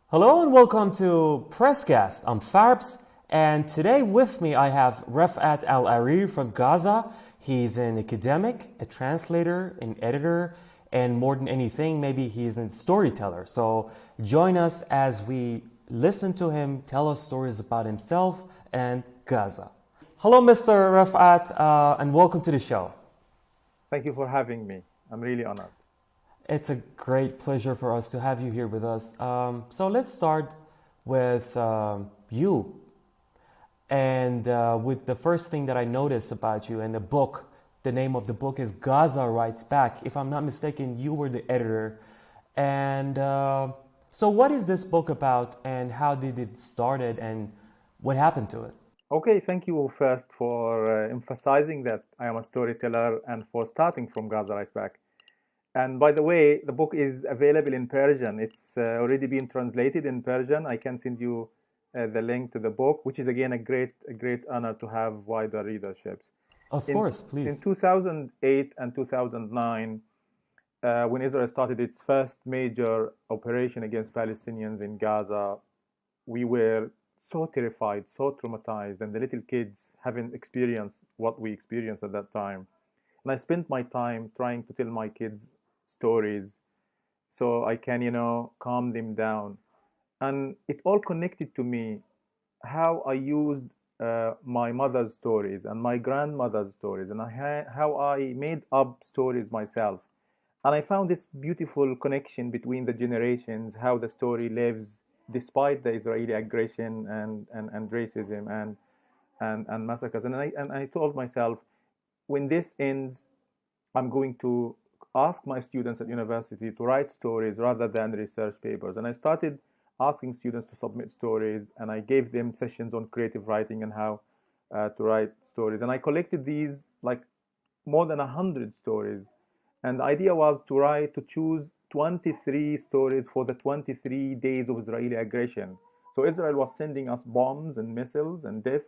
Hello and welcome to Presscast. I'm Farbs, and today with me I have Refaat Alareer from Gaza. He's an academic, a translator, an editor, and more than anything, maybe he's a storyteller. So join us as we listen to him tell us stories about himself and Gaza. Hello, Mr. Refaat, and welcome to the show. Thank you for having me. I'm really honored. It's a great pleasure for us to have you here with us. So let's start with you. And with the first thing that I noticed about you in the book, the name of the book is Gaza Writes Back. If I'm not mistaken, you were the editor. And so what is this book about and how did it started and what happened to it? Okay, thank you first for emphasizing that I am a storyteller and for starting from Gaza right back. And by the way, the book is available in Persian. It's already been translated in Persian. I can send you the link to the book, which is again a great honor to have wider readerships. Of In course, in please. 2008 and 2009, when Israel started its first major operation against Palestinians in Gaza, we were so terrified, so traumatized, and the little kids haven't experienced what we experienced at that time. And I spent my time trying to tell my kids stories so I can, calm them down. And it all connected to me how I used my mother's stories and my grandmother's stories and how I made up stories myself. And I found this beautiful connection between the generations, how the story lives despite the Israeli aggression and racism and massacres. And I told myself, when this ends, I'm going to ask my students at university to write stories rather than research papers. And I started asking students to submit stories, and I gave them sessions on creative writing and how to write stories. And I collected these like more than 100 stories. And the idea was to choose 23 stories for the 23 days of Israeli aggression. So Israel was sending us bombs and missiles and death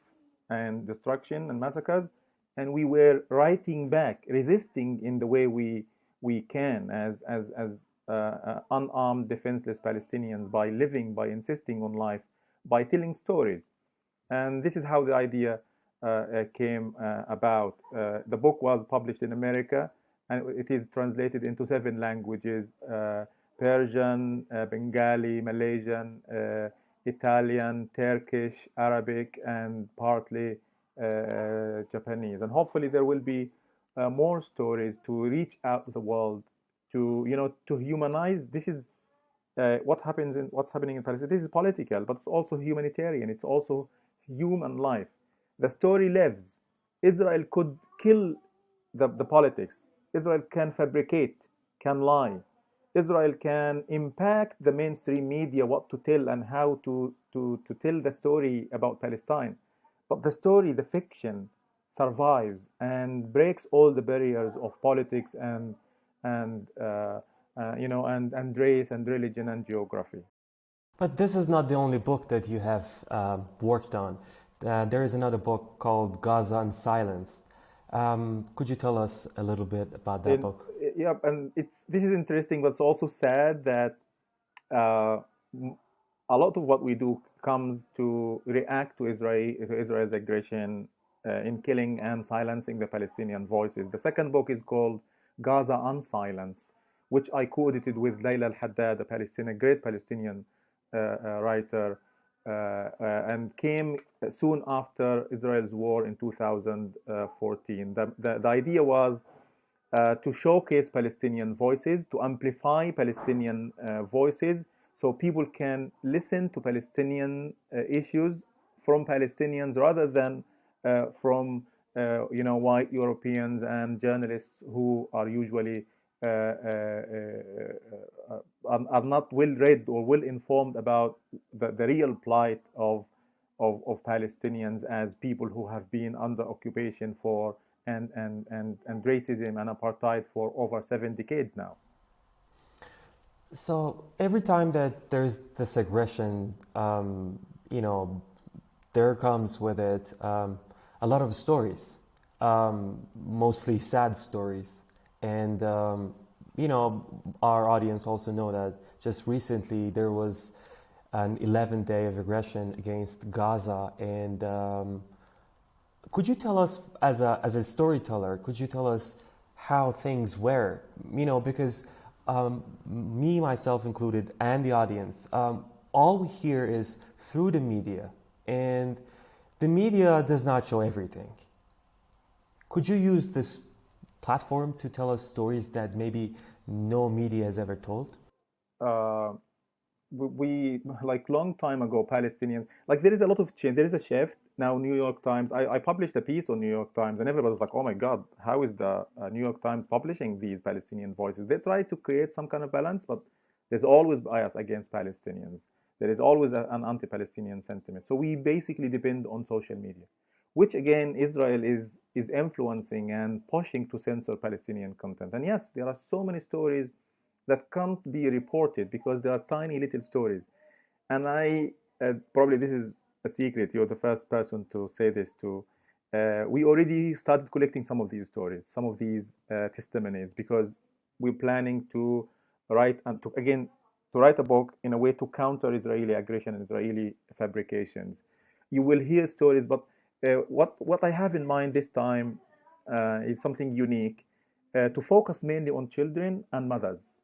and destruction and massacres, and we were writing back, resisting in the way we can as unarmed, defenseless Palestinians by living, by insisting on life, by telling stories. And this is how the idea came about. The book was published in America, and it is translated into 7 languages: Persian, Bengali, Malaysian, Italian, Turkish, Arabic, and partly Japanese. And hopefully, there will be more stories to reach out to the world, to humanize. This is what's happening in Palestine. This is political, but it's also humanitarian. It's also human life. The story lives. Israel could kill the politics. Israel can fabricate, can lie. Israel can impact the mainstream media what to tell and how to tell the story about Palestine. But the story, the fiction, survives and breaks all the barriers of politics and race and religion and geography. But this is not the only book that you have worked on. There is another book called Gaza in Silence. Could you tell us a little bit about that In, book? yeah, and this is interesting, but it's also sad that uh, a lot of what we do comes to react to Israel's aggression in killing and silencing the Palestinian voices. The second book is called Gaza Unsilenced, which I co-edited with Layla Al-Haddad, a great Palestinian writer, and came soon after Israel's war in 2014. The idea was to showcase Palestinian voices, to amplify Palestinian voices, so people can listen to Palestinian issues from Palestinians rather than from white Europeans and journalists who are usually are not well read or well informed about the real plight of Palestinians as people who have been under occupation for and racism and apartheid for over 7 decades now. So every time that there's this aggression, you know, there comes with it a lot of stories, mostly sad stories. And, you know, our audience also know that just recently there was an 11th day of aggression against Gaza. And could you tell us, as a storyteller, could you tell us how things were? You know, because me, myself included, and the audience, all we hear is through the media, and the media does not show everything. Could you use this platform to tell us stories that maybe no media has ever told? Uh, we like long time ago, Palestinians, like there is a lot of change. There is a shift now. New York Times. I published a piece on New York Times, and everybody was like, "Oh my God, how is the New York Times publishing these Palestinian voices?" They try to create some kind of balance, but there's always bias against Palestinians. There is always an anti-Palestinian sentiment. So we basically depend on social media, which again Israel is influencing and pushing to censor Palestinian content. And yes, there are so many stories that can't be reported because they are tiny little stories. And I probably this is a secret. You're the first person to say this to. We already started collecting some of these stories, some of these testimonies, because we're planning to write and to again to write a book in a way to counter Israeli aggression and Israeli fabrications. You will hear stories, but what I have in mind this time is something unique to focus mainly on children and mothers.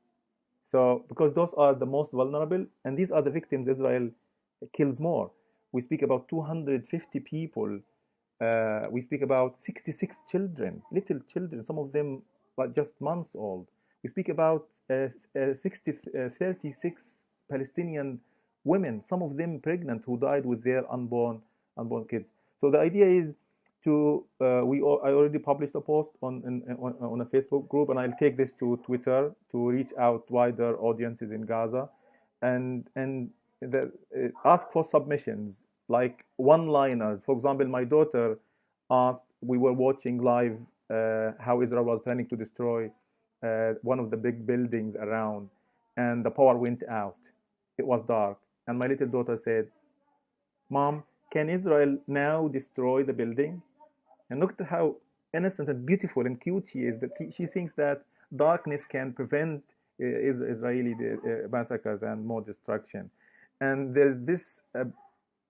So, because those are the most vulnerable, and these are the victims Israel kills more. We speak about 250 people. We speak about 66 children, little children, some of them like just months old. We speak about 36 Palestinian women, some of them pregnant, who died with their unborn kids. So the idea is to I already published a post on a Facebook group, and I'll take this to Twitter to reach out wider audiences in Gaza, and ask for submissions like one-liners. For example, my daughter asked. We were watching live how Israel was planning to destroy one of the big buildings around, and the power went out. It was dark, and my little daughter said, "Mom, can Israel now destroy the building?" And look at how innocent and beautiful and cute she is. That she thinks that darkness can prevent Israeli massacres and more destruction. And there's this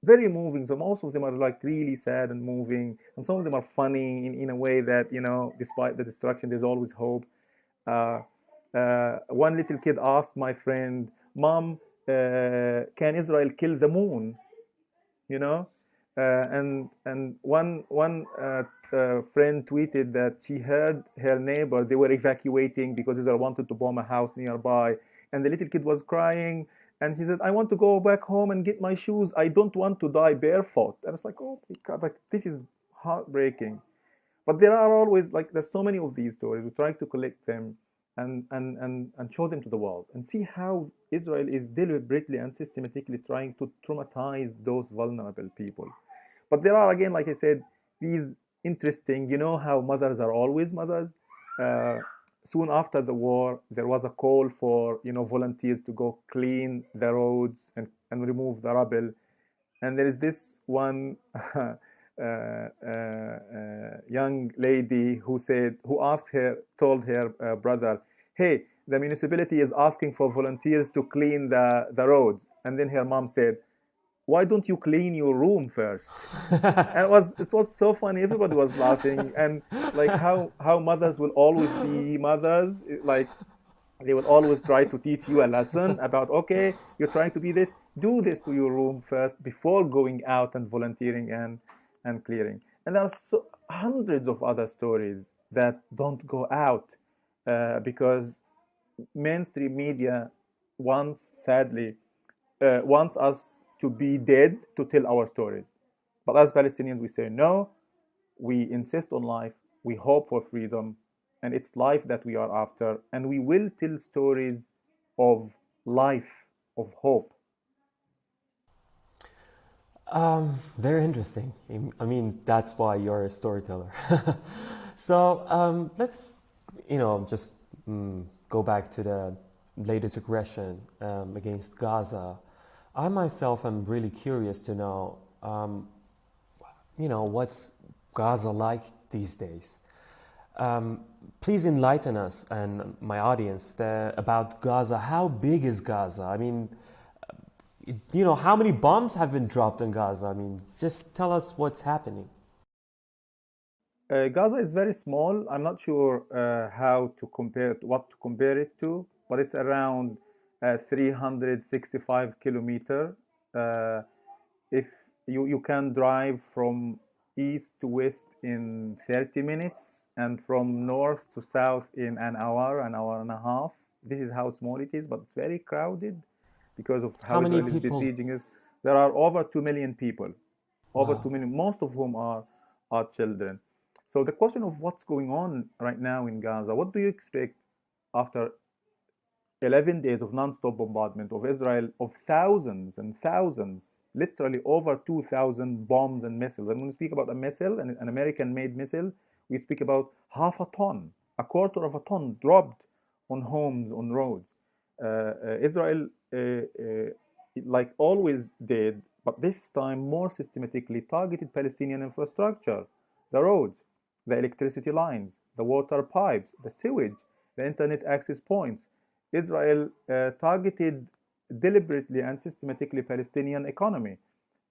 very moving. So most of them are like really sad and moving, and some of them are funny in a way that despite the destruction, there's always hope. Uh, One little kid asked my friend, "Mom, can Israel kill the moon?" you know and one friend tweeted that she heard her neighbor, they were evacuating because Israel wanted to bomb a house nearby, and the little kid was crying, and she said, "I want to go back home and get my shoes. I don't want to die barefoot." And it's like, oh my God, like this is heartbreaking. But there are always, like, there's so many of these stories. We try to collect them and show them to the world and see how Israel is deliberately and systematically trying to traumatize those vulnerable people. But there are, again, like I said, these interesting, how mothers are always mothers. Uh, Soon after the war, there was a call for, volunteers to go clean the roads and remove the rubble. And there is this one young lady who told her brother, "Hey, the municipality is asking for volunteers to clean the roads." And then her mom said, "Why don't you clean your room first?" And it was so funny. Everybody was laughing, and like how mothers will always be mothers. Like they will always try to teach you a lesson about, okay, you're trying to be this, do this to your room first before going out and volunteering and clearing. And there are hundreds of other stories that don't go out because mainstream media sadly wants us to be dead to tell our stories. But as Palestinians, we say no. We insist on life. We hope for freedom. And it's life that we are after. And we will tell stories of life, of hope. Very interesting. I mean, that's why you're a storyteller. So let's, just go back to the latest aggression against Gaza. I myself am really curious to know, what's Gaza like these days? Please enlighten us and my audience about Gaza. How big is Gaza? I mean, How many bombs have been dropped in Gaza? I mean, just tell us what's happening. Gaza is very small. I'm not sure what to compare it to, but it's around 365 kilometer. Uh, if you can drive from east to west in 30 minutes, and from north to south in an hour and a half. This is how small it is, but it's very crowded because of How how many Israel is people? besieging us. There are over 2 million people, over Wow. 2 million, most of whom are children. So the question of what's going on right now in Gaza, what do you expect after 11 days of non-stop bombardment of Israel, of thousands and thousands, literally over 2,000 bombs and missiles? And when we speak about a missile, an American-made missile, we speak about half a ton, a quarter of a ton dropped on homes, on roads. Israel, like always did, but this time more systematically targeted Palestinian infrastructure, the roads, the electricity lines, the water pipes, the sewage, the internet access points. Israel targeted deliberately and systematically Palestinian economy.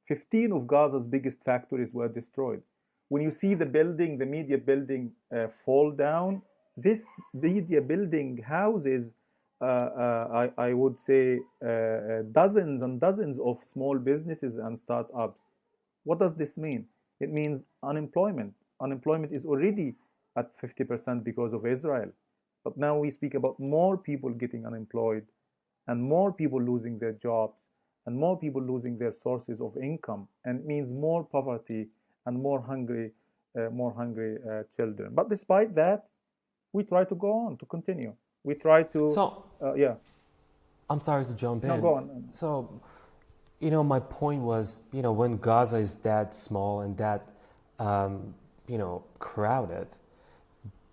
15 of Gaza's biggest factories were destroyed. When you see the media building fall down, this media building houses, I would say, dozens and dozens of small businesses and startups. What does this mean? It means unemployment. Unemployment is already at 50% because of Israel. But now we speak about more people getting unemployed and more people losing their jobs and more people losing their sources of income. And it means more poverty and more hungry children. But despite that, we try to go on, to continue. We try to, So, yeah, I'm sorry to jump no, in. go on. So, my point was, when Gaza is that small and that, crowded,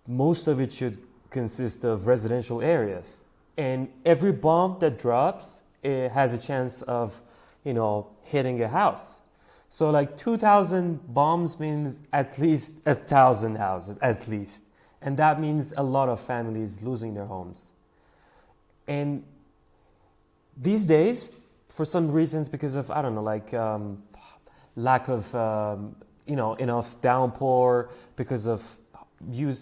most of it should consist of residential areas. And every bomb that drops, it has a chance of, hitting a house. So like 2,000 bombs means at least 1,000 houses, at least. And that means a lot of families losing their homes. And these days, for some reasons, because of, I don't know, like lack of, enough downpour, because of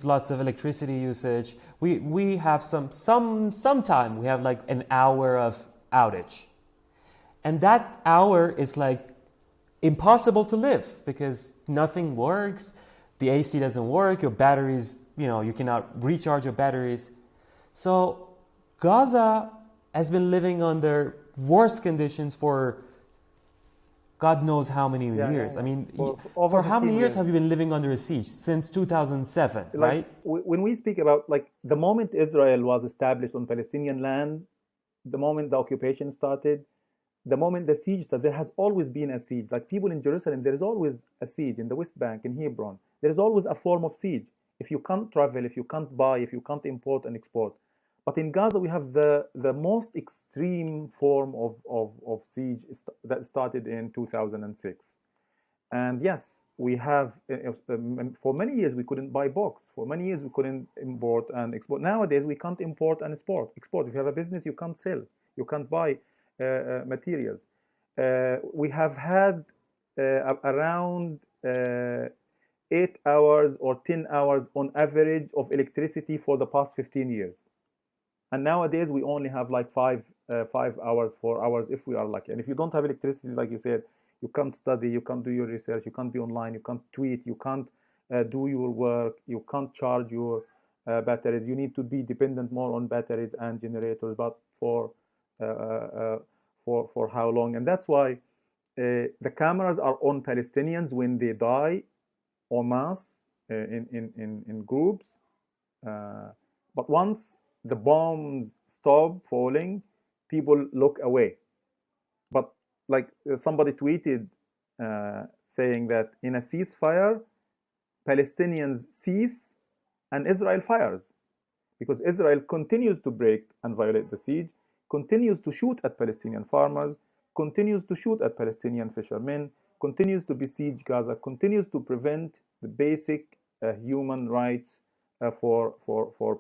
lots of electricity usage, we have some time, we have like an hour of outage. And that hour is like impossible to live because nothing works, the AC doesn't work, your batteries, you cannot recharge your batteries. So Gaza has been living under worse conditions for God knows how many Yeah, yeah, years. I yeah. mean, For over for how many 15 years years. have you been living under a siege? Since 2007, Like right? when we speak about like the moment Israel was established on Palestinian land, the moment the occupation started, the moment the siege started, there has always been a siege. Like people in Jerusalem, there is always a siege in the West Bank, in Hebron. There is always a form of siege. If you can't travel, if you can't buy, if you can't import and export. But in Gaza, we have the most extreme form of siege that started in 2006. And yes, we have, for many years, we couldn't buy books. For many years, we couldn't import and export. Nowadays, we can't import and export. If you have a business, you can't sell. You can't buy materials. We have had around 8 hours or 10 hours on average of electricity for the past 15 years. And nowadays we only have like 5 hours, 4 hours if we are lucky. And if you don't have electricity, like you said, you can't study, you can't do your research, you can't be online, you can't tweet, you can't do your work, you can't charge your batteries. You need to be dependent more on batteries and generators, but uh, uh, for how long? And that's why the cameras are on Palestinians when they die en masse in groups. Uh, but once the bombs stop falling, people look away. But like somebody tweeted saying that in a ceasefire, Palestinians cease and Israel fires because Israel continues to break and violate the siege, continues to shoot at Palestinian farmers, continues to shoot at Palestinian fishermen, continues to besiege Gaza, continues to prevent the basic human rights for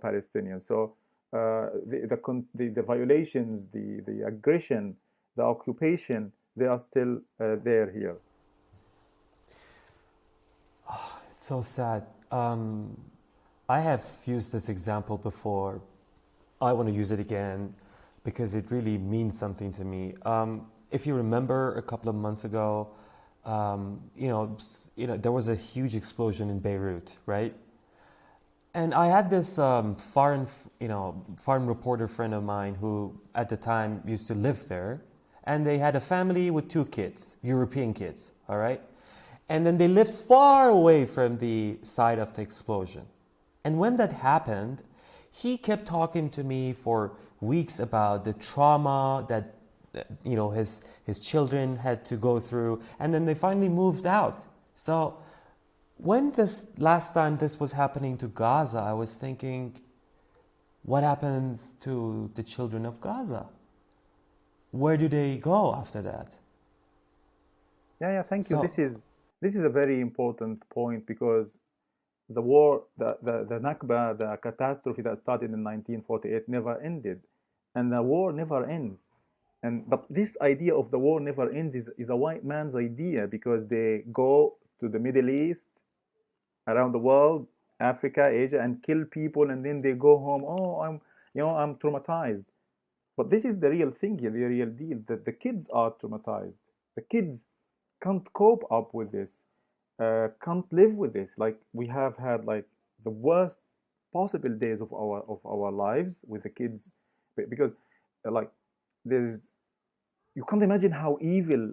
Palestinians. So the violations, the aggression the occupation, they are still there here. It's so sad. I have used this example before. I want to use it again because it really means something to me. If you remember, a couple of months ago, there was a huge explosion in Beirut, right? And I had this foreign reporter friend of mine who, at the time, used to live there, and they had a family with 2 kids, European kids, all right? And then they lived far away from the site of the explosion. And when that happened, he kept talking to me for weeks about the trauma that his children had to go through, and then they finally moved out. So when this last time this was happening to Gaza, I was thinking, what happens to the children of Gaza? Where do they go after that? Yeah, thank you. So This is a very important point because the war, the Nakba, the catastrophe that started in 1948 never ended, and the war never ends. But this idea of the war never ends is a white man's idea because they go to the Middle East, around the world, Africa, Asia, and kill people, and then they go home. Oh, I'm traumatized. But this is the real thing here, the real deal. That the kids are traumatized. The kids can't cope up with this, can't live with this. Like we have had like the worst possible days of our lives with the kids, because like there's you can't imagine how evil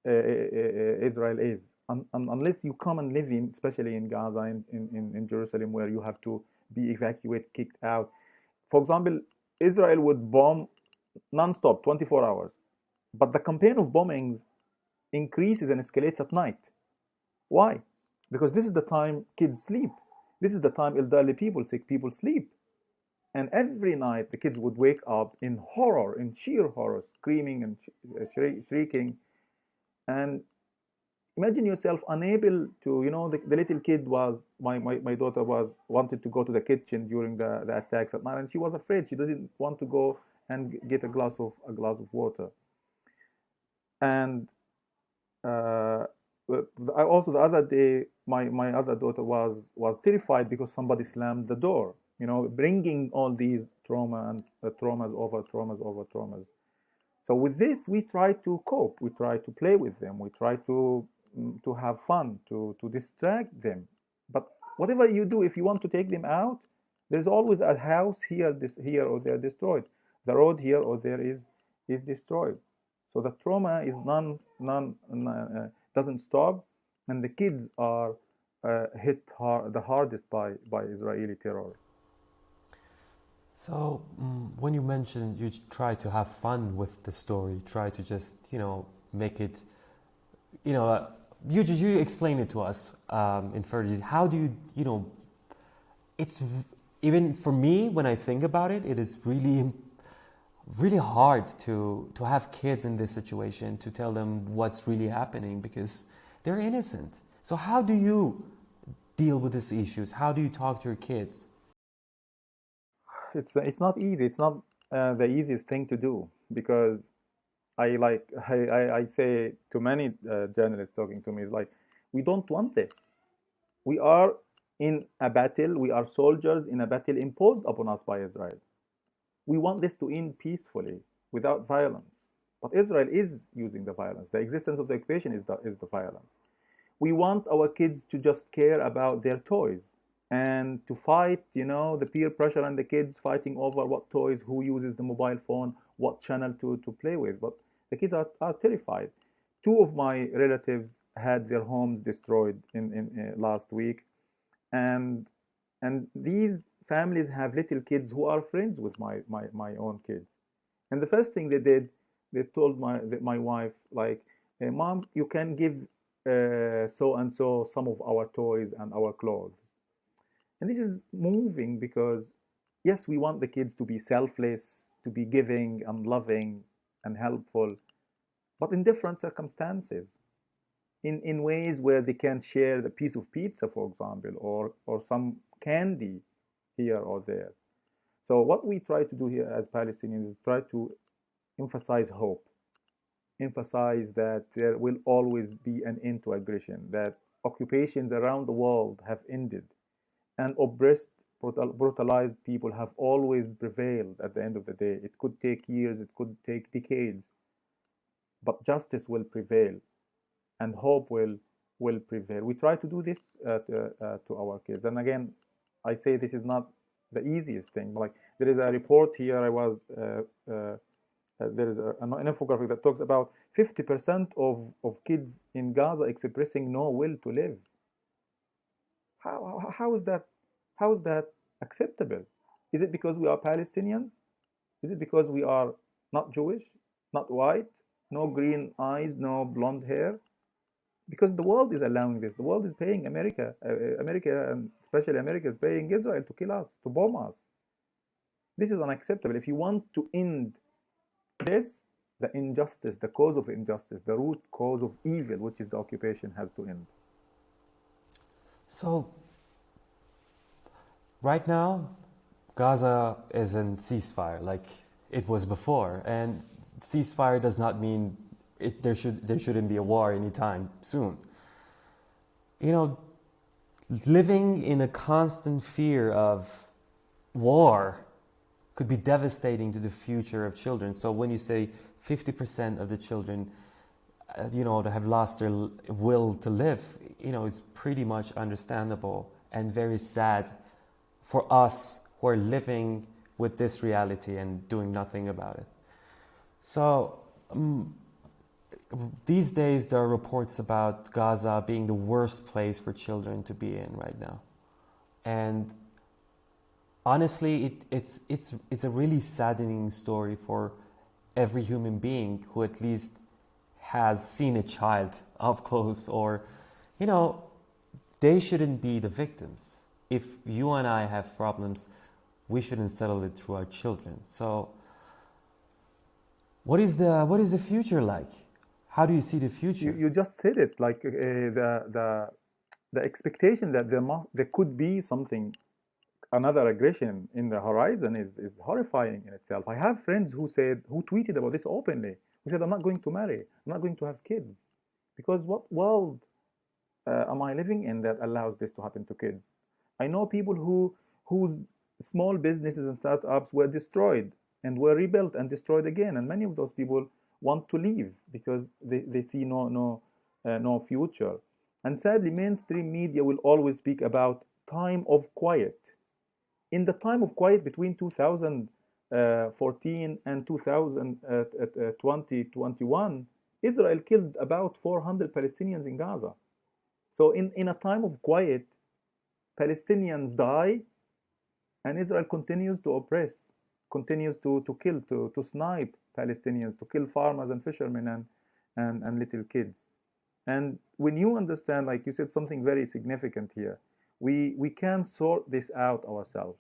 Israel is unless you come and live in, especially in Gaza, in Jerusalem, where you have to be evacuated, kicked out. For example, Israel would bomb non-stop, 24 hours, but the campaign of bombings increases and escalates at night. Why? Because this is the time kids sleep. This is the time elderly people, sick people sleep. And every night the kids would wake up in horror, in sheer horror, screaming and shrieking. And imagine yourself unable to, the little kid was, my daughter was, wanted to go to the kitchen during the attacks at night, and she was afraid. She didn't want to go and get a glass of water. And uh, also the other day, my other daughter was terrified because somebody slammed the door. Bringing all these trauma and traumas over traumas over traumas. So with this, we try to cope. We try to play with them. We try to have fun, to distract them. But whatever you do, if you want to take them out, there's always a house here, here or there destroyed. The road here or there is destroyed. So the trauma is doesn't stop, and the kids are hit the hardest by Israeli terror. So, when you mentioned you try to have fun with the story, try to just, make it, you know, uh, you explain it to us in further. How do it's even for me when I think about it, it is really, really hard to have kids in this situation, to tell them what's really happening because they're innocent. So, how do you deal with these issues? How do you talk to your kids? It's not easy. It's not the easiest thing to do because I say to many journalists talking to me is like, we don't want this. We are in a battle. We are soldiers in a battle imposed upon us by Israel. We want this to end peacefully without violence. But Israel is using the violence. The existence of the occupation is the violence. We want our kids to just care about their toys and to fight, the peer pressure and the kids fighting over what toys, who uses the mobile phone, what channel to play with. But the kids are terrified. Two of my relatives had their homes destroyed in last week, and these families have little kids who are friends with my own kids. And the first thing they did, they told my wife, like, hey, Mom, you can give so and so some of our toys and our clothes. And this is moving because, yes, we want the kids to be selfless, to be giving and loving and helpful, but in different circumstances, in ways where they can share the piece of pizza, for example, or some candy here or there. So what we try to do here as Palestinians is try to emphasize hope. emphasize that there will always be an end to aggression, that occupations around the world have ended, and oppressed, brutalized people have always prevailed at the end of the day. It could take years, it could take decades, but justice will prevail and hope will prevail. We try to do this to our kids. And again, I say this is not the easiest thing. Like there is a report here. There is an infographic that talks about 50% of kids in Gaza expressing no will to live. How is that? How is that acceptable? Is it because we are Palestinians? Is it because we are not Jewish, not white, no green eyes, no blonde hair? Because the world is allowing this. The world is paying America, and especially America is paying Israel to kill us, to bomb us. This is unacceptable. If you want to end this, the injustice, the cause of injustice, the root cause of evil, which is the occupation, has to end. So, right now, Gaza is in ceasefire like it was before. And ceasefire does not mean there shouldn't be a war anytime soon. You know, living in a constant fear of war could be devastating to the future of children. So when you say 50% of the children, that have lost their will to live, it's pretty much understandable and very sad for us who are living with this reality and doing nothing about it. So these days there are reports about Gaza being the worst place for children to be in right now. And honestly, it's a really saddening story for every human being who at least has seen a child up close, or, they shouldn't be the victims. If you and I have problems, we shouldn't settle it through our children. So what is the future like? How do you see the future? You just said it, like the expectation that there could be something, another aggression in the horizon is horrifying in itself. I have friends who tweeted about this openly, who said, I'm not going to marry, I'm not going to have kids. Because what world am I living in that allows this to happen to kids? I know people whose small businesses and startups were destroyed and were rebuilt and destroyed again. And many of those people want to leave because they see no future. And sadly, mainstream media will always speak about time of quiet. In the time of quiet between 2014 and 2021, Israel killed about 400 Palestinians in Gaza. So in a time of quiet, Palestinians die, and Israel continues to oppress, continues to kill, to snipe Palestinians, to kill farmers and fishermen and little kids. And when you understand, like you said, something very significant here, we can sort this out ourselves.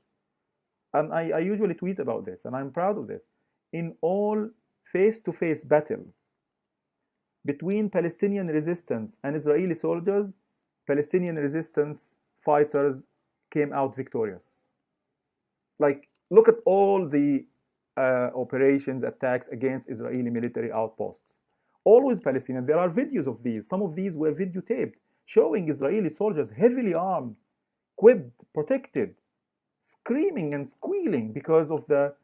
And I usually tweet about this, and I'm proud of this. In all face-to-face battles between Palestinian resistance and Israeli soldiers, Palestinian resistance fighters came out victorious. Like, look at all the operations, attacks against Israeli military outposts. Always Palestinian. There are videos of these. Some of these were videotaped, showing Israeli soldiers heavily armed, equipped, protected, screaming and squealing because of the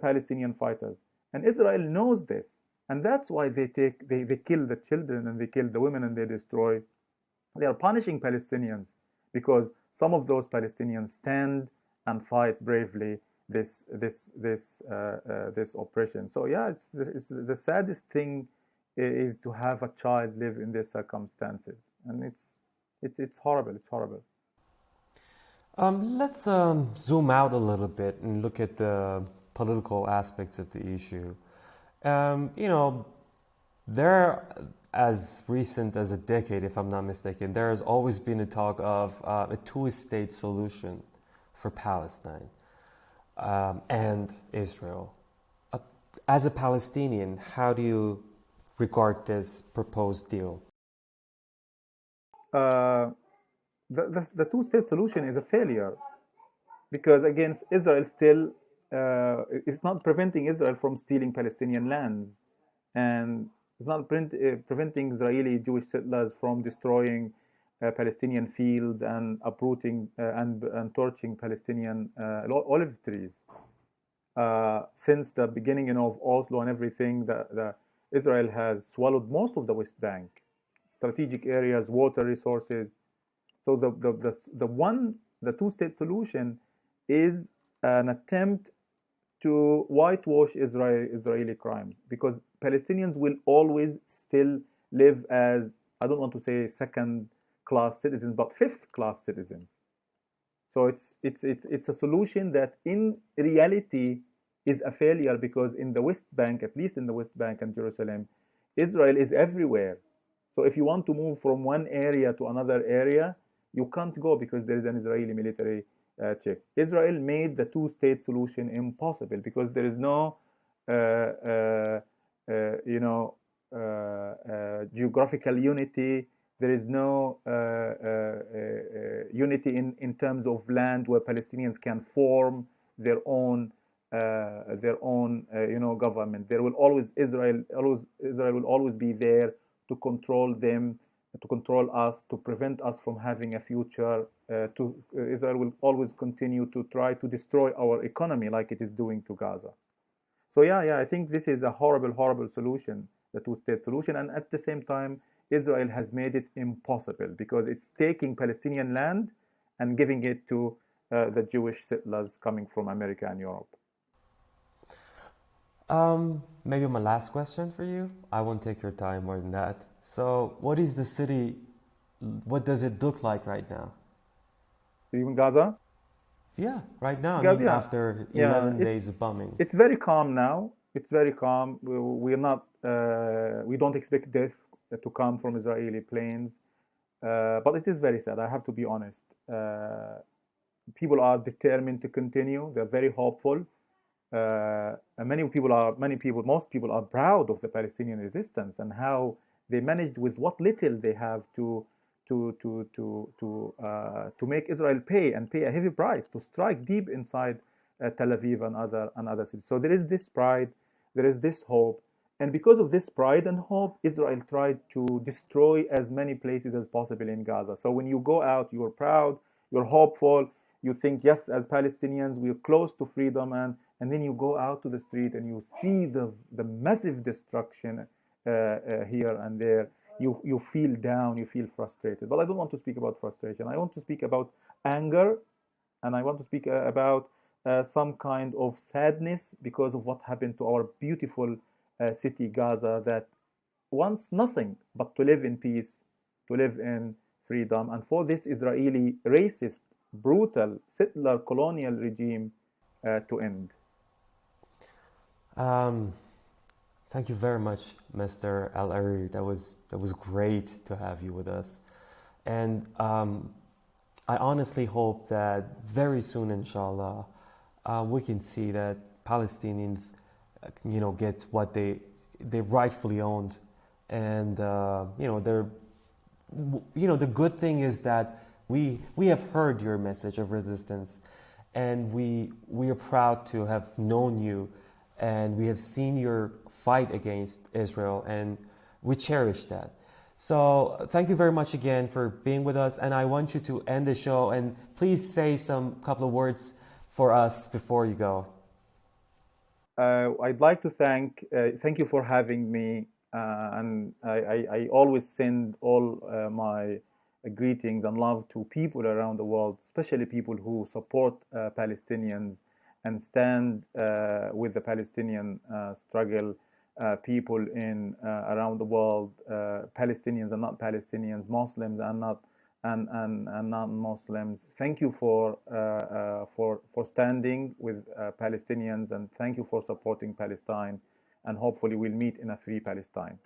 Palestinian fighters. And Israel knows this. And that's why they kill the children and they kill the women and they destroy. They are punishing Palestinians because some of those Palestinians stand and fight bravely this oppression. So yeah, it's the saddest thing is to have a child live in these circumstances, and it's horrible. It's horrible. Let's zoom out a little bit and look at the political aspects of the issue. There, as recent as a decade, if I'm not mistaken, there has always been a talk of a two-state solution for Palestine and Israel. As a Palestinian, how do you regard this proposed deal? The two-state solution is a failure because, again, Israel still it's not preventing Israel from stealing Palestinian lands, and It's not preventing Israeli Jewish settlers from destroying Palestinian fields and uprooting and torching Palestinian olive trees. Since the beginning, of Oslo and everything, Israel has swallowed most of the West Bank, strategic areas, water resources. So the two-state solution is an attempt to whitewash Israeli crimes, because Palestinians will always still live as, I don't want to say second-class citizens, but fifth-class citizens. So it's a solution that in reality is a failure, because in the West Bank, at least in the West Bank and Jerusalem, Israel is everywhere. So if you want to move from one area to another area, you can't go because there is an Israeli military check. Israel made the two-state solution impossible because there is no, geographical unity. There is no unity in terms of land where Palestinians can form their own government. There will always Israel will always be there to control them, to control us, to prevent us from having a future. Israel will always continue to try to destroy our economy like it is doing to Gaza. So yeah, I think this is a horrible solution, the two-state solution, and at the same time, Israel has made it impossible because it's taking Palestinian land and giving it to the Jewish settlers coming from America and Europe. Maybe my last question for you. I won't take your time more than that. So, what is the city? What does it look like right now? Even Gaza? Yeah, right now. I Gaza, mean, yeah. after Yeah, 11 days of bombing. it's very calm now. It's very calm. We're not. We don't expect death to come from Israeli planes, but it is very sad. I have to be honest. People are determined to continue. They're very hopeful. And most people are proud of the Palestinian resistance and how they managed with what little they have to make Israel pay a heavy price, to strike deep inside Tel Aviv and other cities. So there is this pride, there is this hope, and because of this pride and hope, Israel tried to destroy as many places as possible in Gaza. So when you go out, you're proud, you're hopeful, you think, yes, as Palestinians, we're close to freedom, and then you go out to the street and you see the massive destruction here and there. You feel down, you feel frustrated. But I don't want to speak about frustration. I want to speak about anger, and I want to speak about some kind of sadness because of what happened to our beautiful city, Gaza, that wants nothing but to live in peace, to live in freedom. And for this Israeli racist, brutal, settler colonial regime to end. Thank you very much, Mr. Alareer. That was great to have you with us, and I honestly hope that very soon, inshallah, we can see that Palestinians, get what they rightfully owned, and the good thing is that we have heard your message of resistance, and we are proud to have known you. And we have seen your fight against Israel, and we cherish that. So thank you very much again for being with us. And I want you to end the show, and please say some couple of words for us before you go. I'd like to thank you for having me. And I always send all my greetings and love to people around the world, especially people who support Palestinians and stand with the Palestinian struggle, people in around the world, Palestinians and not Palestinians, Muslims and non-Muslims. Thank you for standing with Palestinians, and thank you for supporting Palestine. And hopefully we'll meet in a free Palestine.